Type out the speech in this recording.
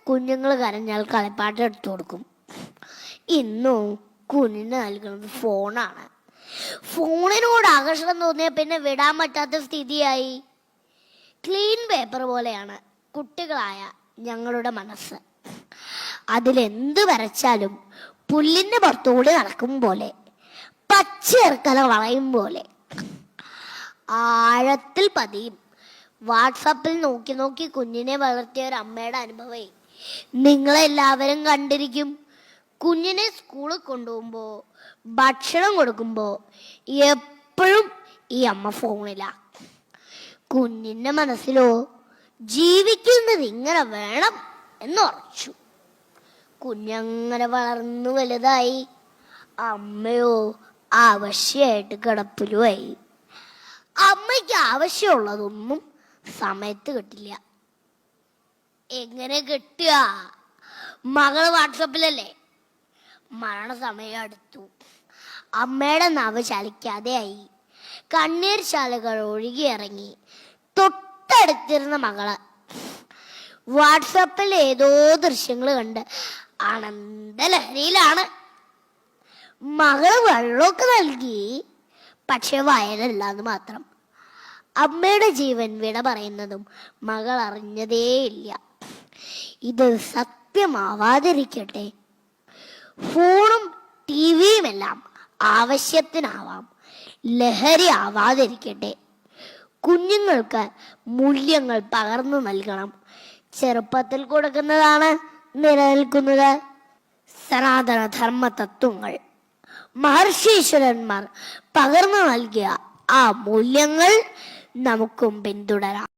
കുഞ്ഞുങ്ങൾ കരഞ്ഞാൽ കളിപ്പാട്ടം എടുത്തു കൊടുക്കും. ഇന്നും കുഞ്ഞിന് നൽകുന്നത് ഫോണാണ്. ഫോണിനോട് ആകർഷണം തോന്നിയ പിന്നെ വിടാൻ പറ്റാത്ത സ്ഥിതിയായി. ക്ലീൻ പേപ്പർ പോലെയാണ് കുട്ടികളായ ഞങ്ങളുടെ മനസ്സ്. അതിലെന്ത് വരച്ചാലും പുല്ലിന്റെ പുറത്തുകൂടി നടക്കും പോലെ, പച്ചയിറക്കല വളയും പോലെ ആഴത്തിൽ പതിയും. വാട്സാപ്പിൽ നോക്കി നോക്കി കുഞ്ഞിനെ വളർത്തിയ ഒരു അമ്മയുടെ അനുഭവം നിങ്ങളെല്ലാവരും കണ്ടിരിക്കും. കുഞ്ഞിനെ സ്കൂളിൽ കൊണ്ടുപോകുമ്പോ, ഭക്ഷണം കൊടുക്കുമ്പോ എപ്പോഴും ഈ അമ്മ ഫോണിലാ. കുഞ്ഞിന്റെ മനസ്സിലോ ജീവിക്കുന്നത് ഇങ്ങനെ വേണം എന്നുറച്ചു. കുഞ്ഞങ്ങനെ വളർന്നു വലുതായി. അമ്മയോ ആവശ്യമായിട്ട് കിടപ്പിലുമായി. അമ്മയ്ക്ക് ആവശ്യമുള്ളതൊന്നും സമയത്ത് കിട്ടില്ല. എങ്ങനെ കിട്ടുക? മകള് വാട്സപ്പിലല്ലേ. മരണസമയം അടുത്തു. അമ്മയുടെ നാവ് ചലിക്കാതെയായി. കണ്ണീർ ശാലകൾ ഒഴുകിയിറങ്ങി. തൊട്ടടുത്തിരുന്ന മകള് വാട്സപ്പിൽ ഏതോ ദൃശ്യങ്ങൾ കണ്ട് ആനന്ദലഹരിയിലാണ്. മകള് വെള്ളമൊക്കെ നൽകി, പക്ഷെ വയലല്ലാന്ന് മാത്രം. അമ്മയുടെ ജീവൻ വിട പറയുന്നതും മകൾ അറിഞ്ഞതേയില്ല. ഇത് സത്യമാവാതിരിക്കട്ടെ. ഫോണും ടിവിയും എല്ലാം ആവശ്യത്തിനാവാം, ലഹരി ആവാതിരിക്കട്ടെ. കുഞ്ഞുങ്ങൾക്ക് മൂല്യങ്ങൾ പകർന്നു നൽകണം. ചെറുപ്പത്തിൽ കൊടുക്കുന്നതാണ് നിലനിൽക്കുന്നത്. സനാതന ധർമ്മ തത്വങ്ങൾ മഹർഷീശ്വരന്മാർ പകർന്നു നൽകിയ ആ മൂല്യങ്ങൾ നമുക്കും പിന്തുടരാം.